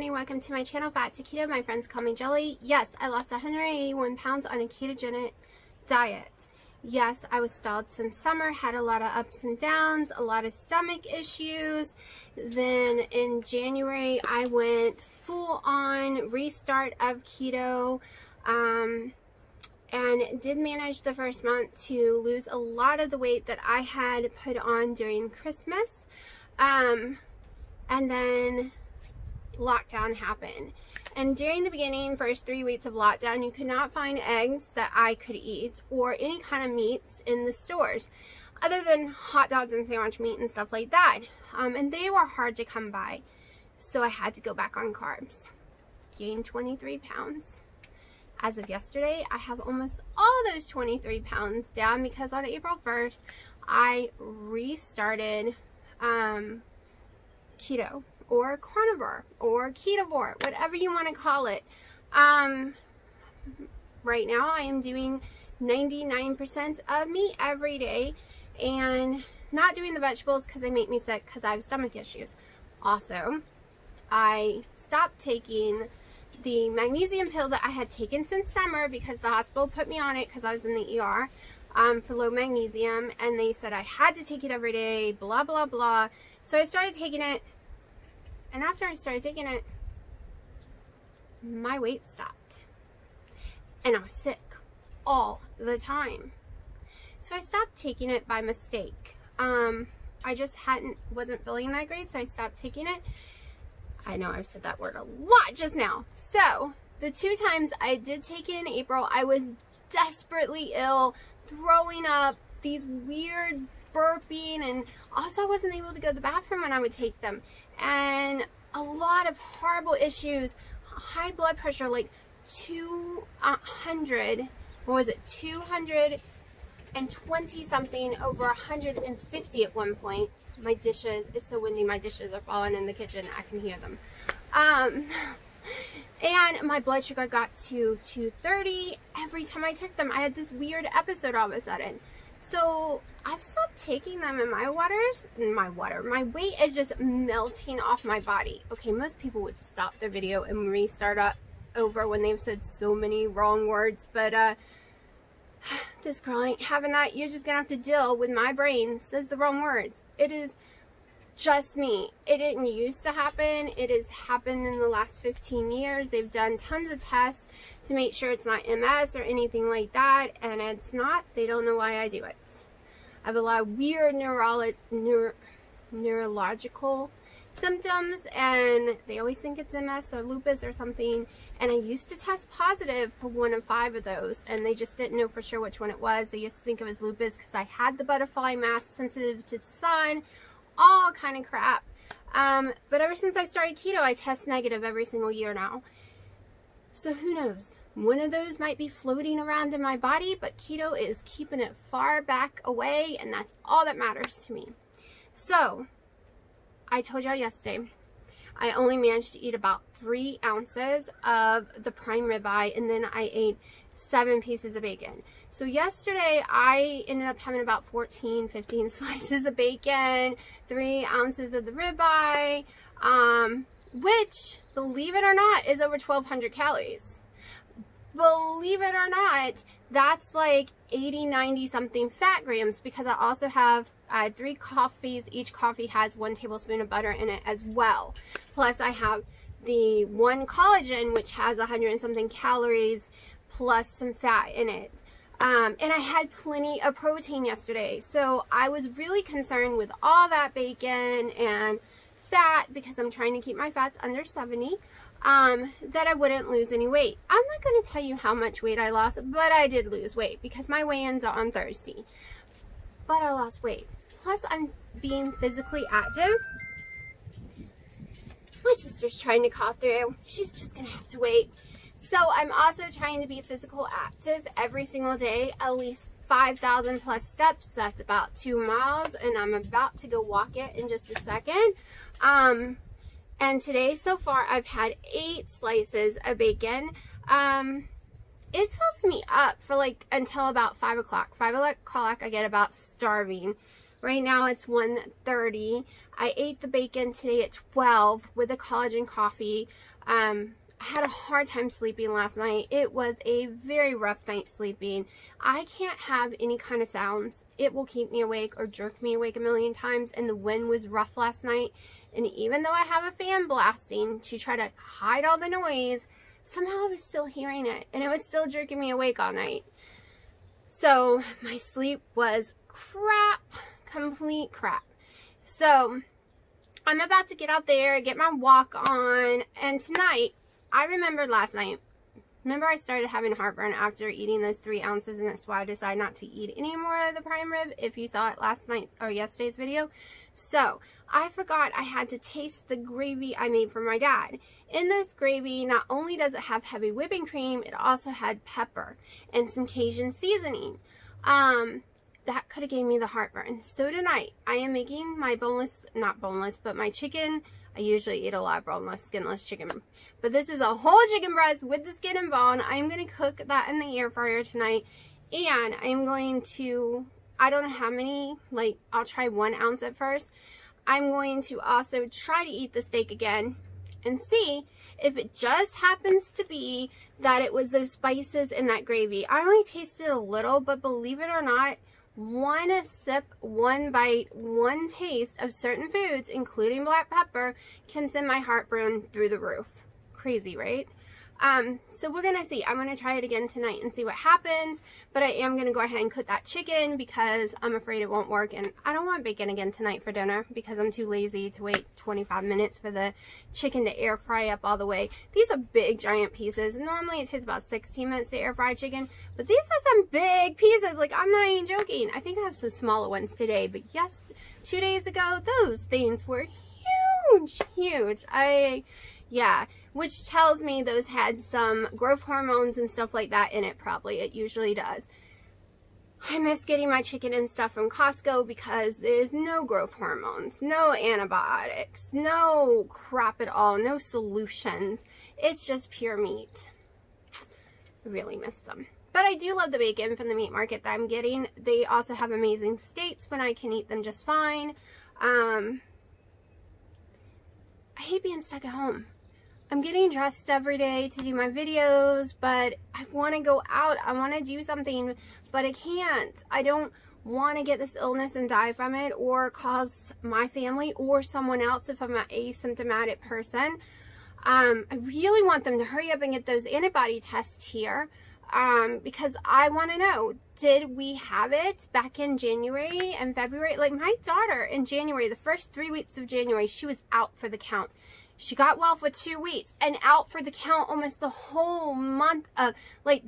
everybody, welcome to my channel, Fat to Keto. My friends call me Jelly. Yes, I lost 181 pounds on a ketogenic diet. Yes, I was stalled since summer, had a lot of ups and downs, a lot of stomach issues. Then in January, I went full on restart of keto, and did manage the first month to lose a lot of the weight that I had put on during Christmas. And then lockdown happened, and during the beginning first 3 weeks of lockdown, you could not find eggs that I could eat or any kind of meats in the stores other than hot dogs and sandwich meat and stuff like that, and they were hard to come by, so I had to go back on carbs. Gained 23 pounds. As of yesterday, I have almost all those 23 pounds down because on April 1st I restarted keto or carnivore or ketovore, whatever you want to call it. Right now I am doing 99% of meat every day and not doing the vegetables because they make me sick because I have stomach issues. Also, I stopped taking the magnesium pill that I had taken since summer because the hospital put me on it because I was in the ER for low magnesium, and they said I had to take it every day, blah blah blah. So I started taking it, and after I started taking it, my weight stopped. And I was sick all the time. So I stopped taking it by mistake. I just wasn't feeling that great, so I stopped taking it. I know I've said that word a lot just now. So the 2 times I did take it in April, I was desperately ill, throwing up, these weird burping, and also I wasn't able to go to the bathroom when I would take them, and a lot of horrible issues, high blood pressure, like 200, what was it, 220 something over 150 at one point. My dishes, it's so windy, my dishes are falling in the kitchen, I can hear them. And my blood sugar got to 230 every time I took them. I had this weird episode all of a sudden. So I've stopped taking them, and my weight is just melting off my body. Okay, most people would stop their video and restart over when they've said so many wrong words, but this girl ain't having that. You're just gonna have to deal with my brain says the wrong words. It is just me. It didn't used to happen. It has happened in the last 15 years. They've done tons of tests to make sure it's not MS or anything like that, and it's not. They don't know why I do it. I have a lot of weird neurological symptoms, and they always think it's MS or lupus or something, and I used to test positive for 1 of 5 of those, and they just didn't know for sure which one it was. They used to think it was lupus because I had the butterfly mass, sensitive to the sun, all kind of crap. But ever since I started keto, I test negative every single year now. So who knows? One of those might be floating around in my body, but keto is keeping it far back away, and that's all that matters to me. So I told y'all yesterday, I only managed to eat about 3 ounces of the prime ribeye, and then I ate 7 pieces of bacon. So yesterday I ended up having about 15 slices of bacon, 3 ounces of the ribeye, which, believe it or not, is over 1,200 calories. Believe it or not, that's like 80-90 something fat grams, because I also have 3 coffees. Each coffee has 1 tablespoon of butter in it as well. Plus I have the 1 collagen, which has 100 and something calories plus some fat in it. And I had plenty of protein yesterday, so I was really concerned with all that bacon and fat, because I'm trying to keep my fats under 70, that I wouldn't lose any weight. I'm not going to tell you how much weight I lost, but I did lose weight because my weigh-ins are on Thursday. But I lost weight. Plus, I'm being physically active. My sister's trying to call through. She's just going to have to wait. So I'm also trying to be physical active every single day, at least 5,000 plus steps. That's about 2 miles, and I'm about to go walk it in just a second. And today so far I've had 8 slices of bacon. It fills me up for like until about 5 o'clock. 5 o'clock I get about starving. Right now it's 1:30. I ate the bacon today at 12 with a collagen coffee. I had a hard time sleeping last night. It was a very rough night sleeping. I can't have any kind of sounds. It will keep me awake or jerk me awake a million times, and the wind was rough last night. And even though I have a fan blasting to try to hide all the noise, somehow I was still hearing it, and it was still jerking me awake all night. So my sleep was crap, complete crap. So I'm about to get out there, get my walk on, and tonight, I remembered last night, remember I started having heartburn after eating those 3 ounces, and that's why I decided not to eat any more of the prime rib, if you saw it last night or yesterday's video. So I forgot I had to taste the gravy I made for my dad. In this gravy, not only does it have heavy whipping cream, it also had pepper and some Cajun seasoning. That could have gave me the heartburn. So tonight, I am making my boneless, not boneless, but my chicken. I usually eat a lot of boneless, skinless chicken. But this is a whole chicken breast with the skin and bone. I'm going to cook that in the air fryer tonight. And I'm going to, I don't know how many, like, I'll try 1 ounce at first. I'm going to also try to eat the steak again and see if it just happens to be that it was those spices in that gravy. I only tasted a little, but believe it or not, 1 sip, 1 bite, 1 taste of certain foods, including black pepper, can send my heartburn through the roof. Crazy, right? So we're going to see. I'm going to try it again tonight and see what happens. But I am going to go ahead and cook that chicken because I'm afraid it won't work. And I don't want bacon again tonight for dinner because I'm too lazy to wait 25 minutes for the chicken to air fry up all the way. These are big, giant pieces. Normally it takes about 16 minutes to air fry chicken. But these are some big pieces. Like, I'm not even joking. I think I have some smaller ones today. But yes, 2 days ago, those things were huge. Yeah, which tells me those had some growth hormones and stuff like that in it, probably. It usually does. I miss getting my chicken and stuff from Costco because there's no growth hormones, no antibiotics, no crap at all, no solutions. It's just pure meat. I really miss them. But I do love the bacon from the meat market that I'm getting. They also have amazing steaks when I can eat them just fine. I hate being stuck at home. I'm getting dressed every day to do my videos, but I want to go out. I want to do something, but I can't. I don't want to get this illness and die from it or cause my family or someone else if I'm an asymptomatic person. I really want them to hurry up and get those antibody tests here because I want to know, did we have it back in January and February? Like my daughter in January, the first 3 weeks of January, she was out for the count. She got well for 2 weeks and out for the count almost the whole month of, like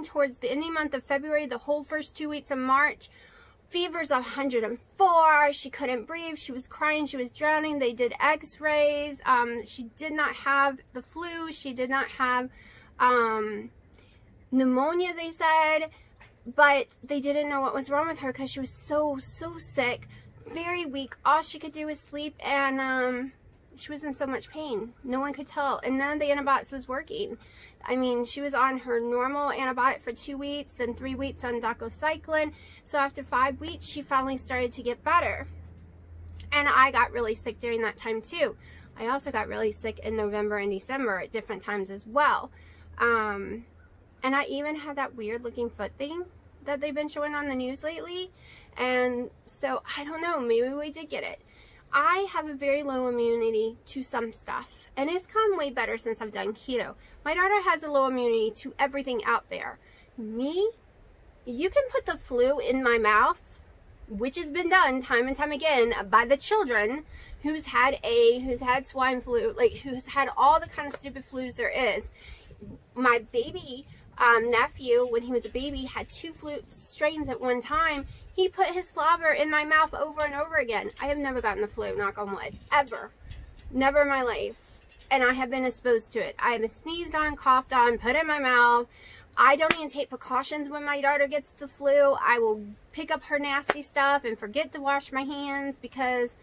towards the ending month of February, the whole first 2 weeks of March. Fevers of 104. She couldn't breathe. She was crying. She was drowning. They did x-rays. She did not have the flu. She did not have pneumonia, they said. But they didn't know what was wrong with her because she was so sick, very weak. All she could do was sleep, and she was in so much pain. No one could tell. And none of the antibiotics was working. I mean, she was on her normal antibiotic for 2 weeks, then 3 weeks on doxycycline. So after 5 weeks, she finally started to get better. And I got really sick during that time too. I also got really sick in November and December at different times as well. And I even had that weird looking foot thing that they've been showing on the news lately. And so I don't know, maybe we did get it. I have a very low immunity to some stuff, and it's gotten way better since I've done keto. My daughter has a low immunity to everything out there. Me, you can put the flu in my mouth, which has been done time and time again by the children who's had swine flu, like who's had all the kind of stupid flus there is. My baby nephew, when he was a baby, had 2 flu strains at one time. He put his slobber in my mouth over and over again. I have never gotten the flu, knock on wood, ever. Never in my life. And I have been exposed to it. I have been sneezed on, coughed on, put in my mouth. I don't even take precautions when my daughter gets the flu. I will pick up her nasty stuff and forget to wash my hands because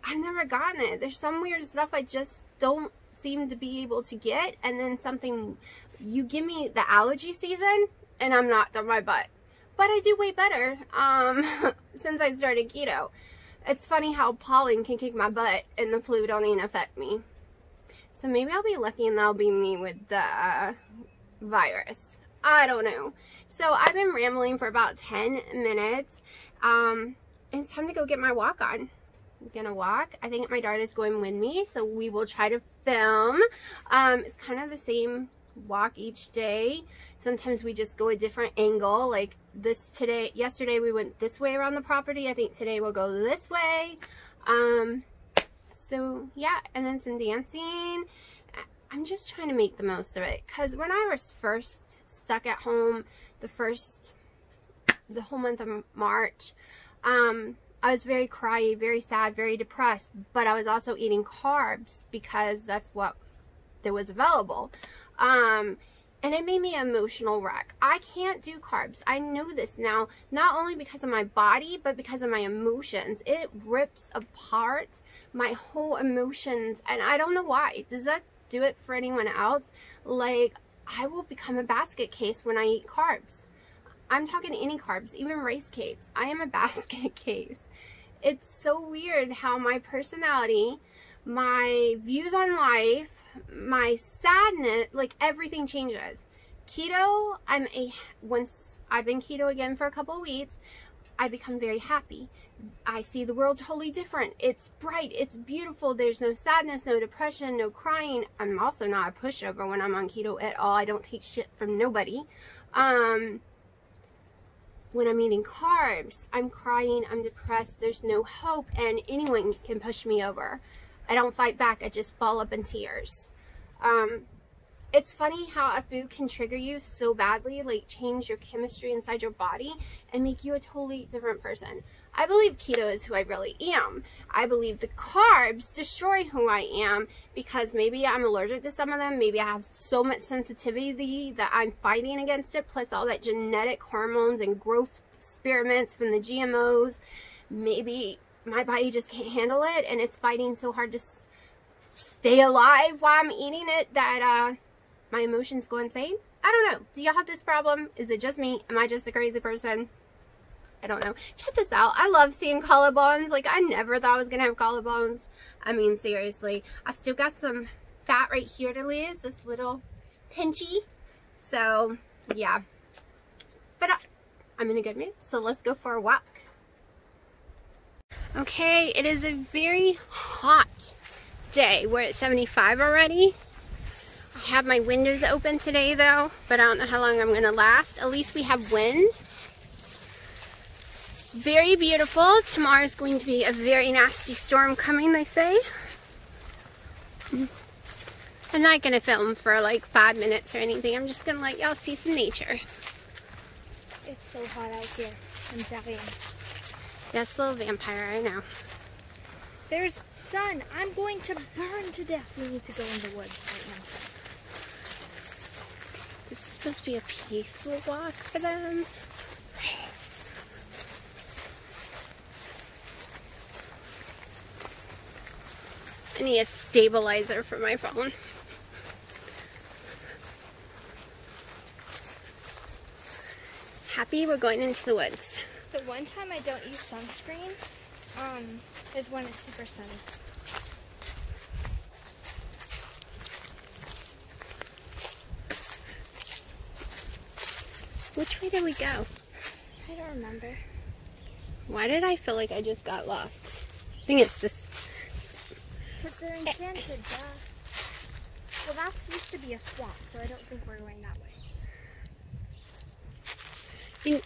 I've never gotten it. There's some weird stuff I just don't seem to be able to get. And then something, you give me the allergy season and I'm knocked on my butt. but I do way better since I started keto. It's funny how pollen can kick my butt and the flu don't even affect me. So maybe I'll be lucky and that'll be me with the virus. I don't know. So I've been rambling for about 10 minutes. And it's time to go get my walk on. I'm gonna walk. I think my daughter's going with me, so we will try to film. It's kind of the same walk each day. Sometimes we just go a different angle, like yesterday we went this way around the property. I think today we'll go this way. So yeah, and then some dancing. I'm just trying to make the most of it, because when I was first stuck at home the whole month of March, I was very cryy, very sad, very depressed, but I was also eating carbs because that's what there was available. And it made me an emotional wreck. I can't do carbs. I know this now, not only because of my body, but because of my emotions. It rips apart my whole emotions, and I don't know why. Does that do it for anyone else? Like, I will become a basket case when I eat carbs. I'm talking any carbs, even rice cakes. I am a basket case. It's so weird how my personality, my views on life, my sadness, like everything changes. Keto, once I've been keto again for a couple of weeks, I become very happy. I see the world totally different. It's bright, it's beautiful, there's no sadness, no depression, no crying. I'm also not a pushover when I'm on keto at all. I don't take shit from nobody. When I'm eating carbs, I'm crying, I'm depressed, there's no hope, and anyone can push me over. I don't fight back, I just ball up in tears. It's funny how a food can trigger you so badly, like change your chemistry inside your body and make you a totally different person. I believe keto is who I really am. I believe the carbs destroy who I am because maybe I'm allergic to some of them. Maybe I have so much sensitivity that I'm fighting against it, plus all that genetic hormones and growth experiments from the GMOs. Maybe my body just can't handle it and it's fighting so hard to stay alive while I'm eating it that my emotions go insane. I don't know. Do y'all have this problem? Is it just me? Am I just a crazy person? I don't know. Check this out. I love seeing collarbones. Like, I never thought I was going to have collarbones. I mean, seriously. I still got some fat right here to lose. This little pinchy. So, yeah. But I'm in a good mood. So, let's go for a walk. Okay, it is a very hot day. We're at 75 already. I have my windows open today though, but I don't know how long I'm going to last. At least we have wind. It's very beautiful. Tomorrow's going to be a very nasty storm coming, they say. I'm not going to film for like 5 minutes or anything. I'm just going to let y'all see some nature. It's so hot out here. I'm dying. Yes, little vampire, I know. There's sun. I'm going to burn to death. We need to go in the woods right now. This is supposed to be a peaceful walk for them. I need a stabilizer for my phone. Happy we're going into the woods. The one time I don't use sunscreen is when it's super sunny. Which way did we go? I don't remember. Why did I feel like I just got lost? I think it's this. But they're enchanted, duh. Well, that used to be a swamp, so I don't think we're going that way.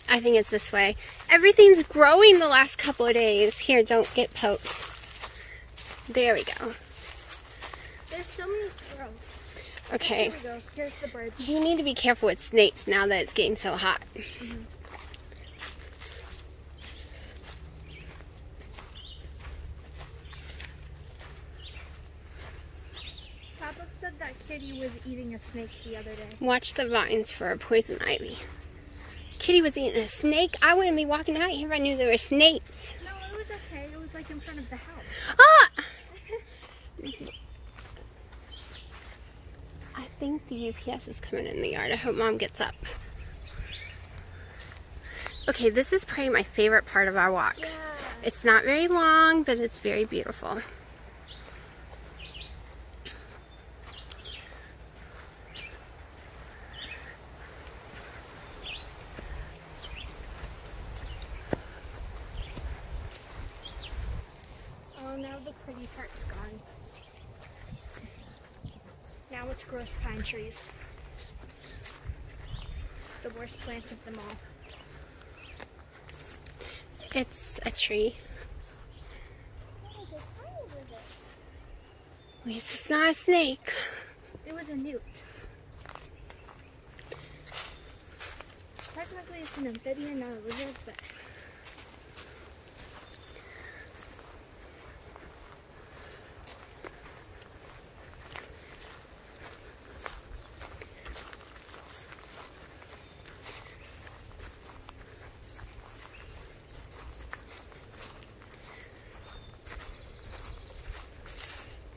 I think it's this way. Everything's growing the last couple of days. Here, don't get poked. There we go. There's so many squirrels. Okay. Here we go. Here's the birds. You need to be careful with snakes now that it's getting so hot. Mm-hmm. Papa said that Kitty was eating a snake the other day. Watch the vines for a poison ivy. Kitty was eating a snake? I wouldn't be walking out here if I knew there were snakes. No, it was okay. It was like in front of the house. Ah! I think the UPS is coming in the yard. I hope Mom gets up. Okay, this is probably my favorite part of our walk. Yeah. It's not very long, but it's very beautiful. Oh, now the pretty part's gone. Now it's gross pine trees. The worst plant of them all. It's a tree. At least it's not a snake. It was a newt. Technically it's an amphibian, not a lizard, but...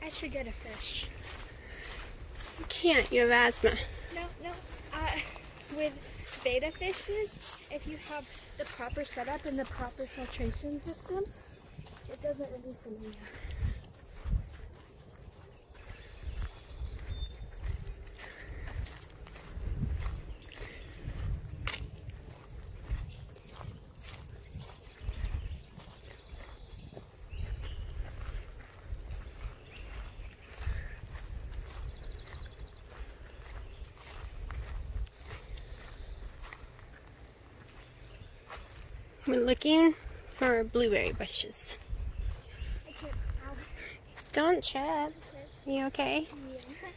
I should get a fish. You can't, you have asthma. No. With betta fishes, if you have the proper setup and the proper filtration system, it doesn't release ammonia. We're looking for blueberry bushes. I can't. Don't trip. Are you okay? Yeah.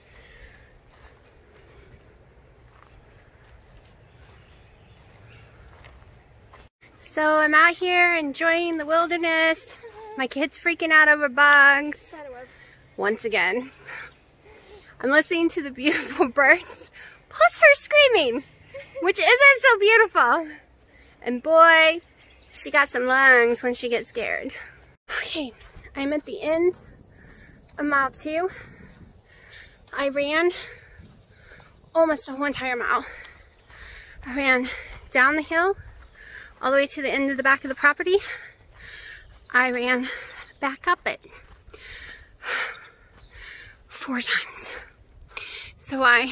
So I'm out here enjoying the wilderness. My kid's freaking out over bugs. Once again. I'm listening to the beautiful birds, plus her screaming, which isn't so beautiful. And boy, she got some lungs when she gets scared. Okay, I'm at the end of mile 2. I ran almost a whole entire mile. I ran down the hill all the way to the end of the back of the property. I ran back up it 4 times. So I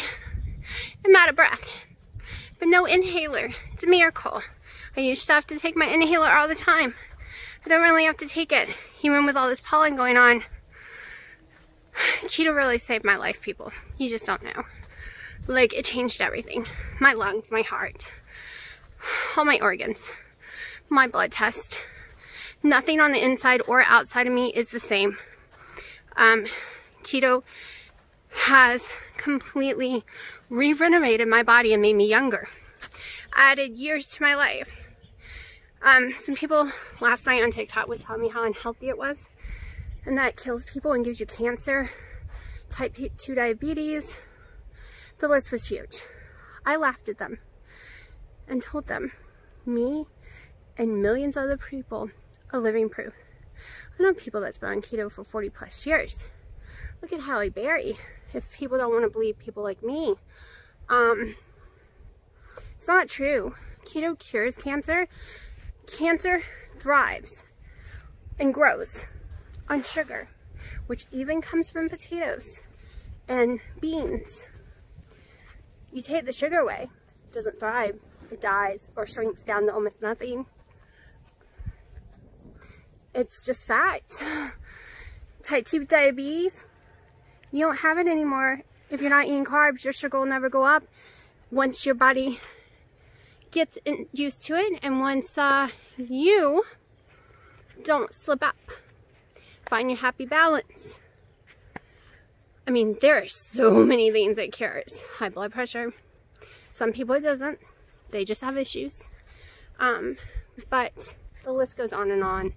am out of breath, but no inhaler. It's a miracle. I used to have to take my inhaler all the time. I don't really have to take it, even with all this pollen going on. Keto really saved my life, people. You just don't know. Like, it changed everything. My lungs, my heart, all my organs, my blood test. Nothing on the inside or outside of me is the same. Keto has completely re-renovated my body and made me younger. Added years to my life. Some people last night on TikTok was telling me how unhealthy it was, and that it kills people and gives you cancer, type 2 diabetes. The list was huge. I laughed at them and told them, me and millions of other people are living proof. I know people that's been on keto for 40 plus years. Look at Halle Berry. If people don't want to believe people like me, it's not true. Keto cures cancer. Cancer thrives and grows on sugar, which even comes from potatoes and beans. You take the sugar away, it doesn't thrive. It dies or shrinks down to almost nothing. It's just fact. Type 2 diabetes, you don't have it anymore. If you're not eating carbs, your sugar will never go up once your body gets used to it, and once you don't slip up. Find your happy balance. I mean, there are so many things it cures. High blood pressure. Some people it doesn't. They just have issues. But the list goes on and on.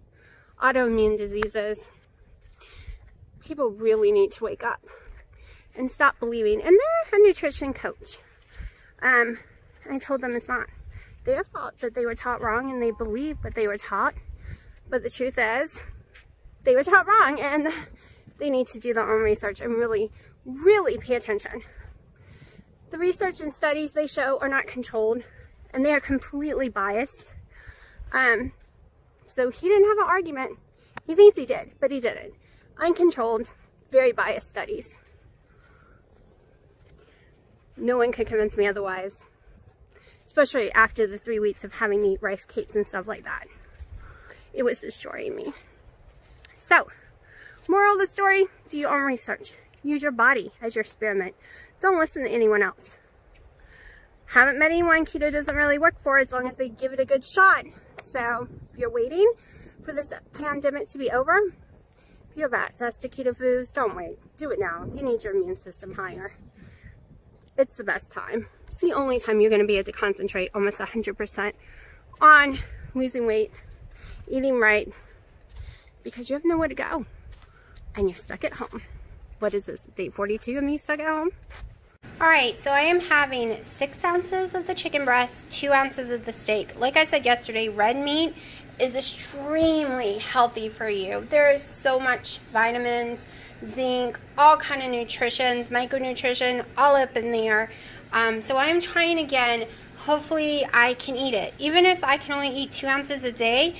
Autoimmune diseases. People really need to wake up and stop believing. And they're a nutrition coach. I told them it's not their fault that they were taught wrong and they believe what they were taught. But the truth is, they were taught wrong and they need to do their own research and really, really pay attention. The research and studies they show are not controlled and they are completely biased. So he didn't have an argument. He thinks he did, but he didn't. Uncontrolled, very biased studies. No one could convince me otherwise, especially after the 3 weeks of having to eat rice cakes and stuff like that. It was destroying me. So, moral of the story, do your own research. Use your body as your experiment. Don't listen to anyone else. Haven't met anyone keto doesn't really work for as long as they give it a good shot. So, if you're waiting for this pandemic to be over, if you have access to keto foods, don't wait. Do it now. You need your immune system higher. It's the best time. It's the only time you're going to be able to concentrate almost 100% on losing weight, eating right, because you have nowhere to go and you're stuck at home. What is this, day 42 of me stuck at home? Alright, so I am having 6 ounces of the chicken breast, 2 ounces of the steak. Like I said yesterday, red meat is extremely healthy for you. There is so much vitamins, zinc, all kind of nutrition, micronutrition, all up in there. So I am trying again. Hopefully I can eat it. Even if I can only eat 2 ounces a day,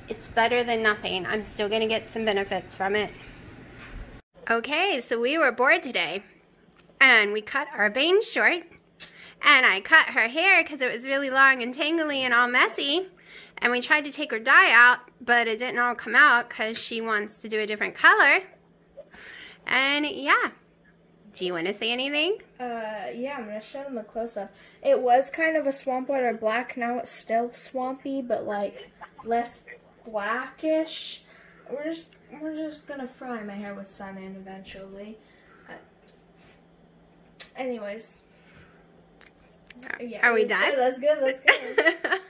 it's better than nothing. I'm still going to get some benefits from it. Okay, so we were bored today. And we cut our bangs short. And I cut her hair because it was really long and tangly and all messy. And we tried to take her dye out, but it didn't all come out because she wants to do a different color. And yeah. Do you want to say anything? Yeah, I'm going to show them a close-up. It was kind of a swamp water black. Now it's still swampy, but like less blackish. We're just going to fry my hair with sun in eventually. Anyways. Yeah, are we done? Good. That's good. That's good.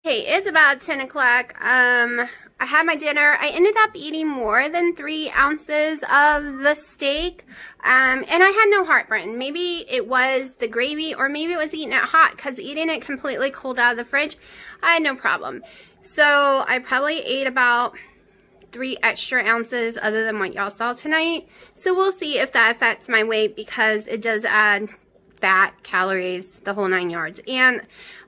Hey, it's about 10 o'clock. I had my dinner. I ended up eating more than 3 ounces of the steak. And I had no heartburn. Maybe it was the gravy or maybe it was eating it hot because eating it completely cold out of the fridge, I had no problem. So I probably ate about 3 extra ounces other than what y'all saw tonight. So we'll see if that affects my weight because it does add fat, calories, the whole 9 yards. And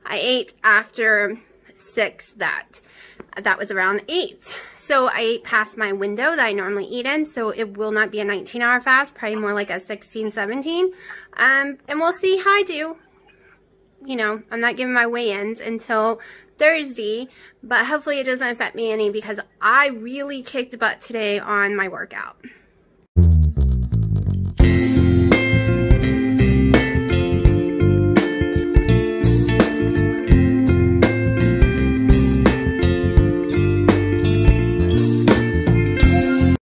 I ate after 6 that was around 8. So I ate past my window that I normally eat in, so it will not be a 19-hour fast, probably more like a 16, 17. And we'll see how I do. You know, I'm not giving my weigh-ins until Thursday, but hopefully it doesn't affect me any because I really kicked butt today on my workout.